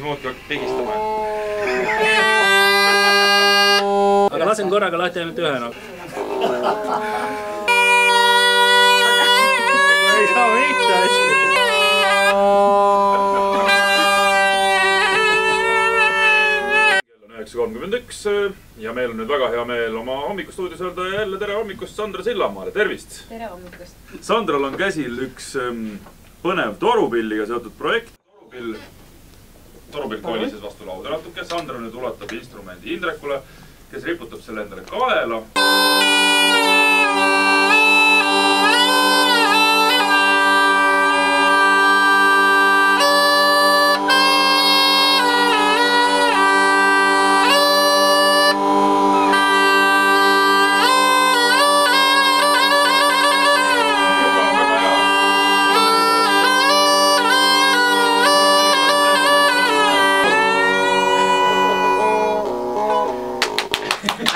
muudki pigistama. Aga lasen korraga lahti ainult ühe noh. Ei saa mitte hästi. Kell on 9.31 ja meil on nüüd väga hea meel oma hommikustuudios öelda jälle tere hommikust Sandra Sillamaale. Tervist! Tere hommikust! Sandral on käsil üks põnev torupilliga seotud projekt. Torupill kolises vastu lauda natuke. Sandra nüüd ulatab instrumendi Indrekule, kes riputab selle endale kaela.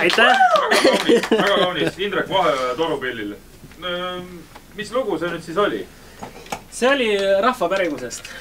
Aitäh! Väga kaunis. Indrek Vaheoja torupillil. Mis lugu see nüüd siis oli? See oli rahva pärimusest.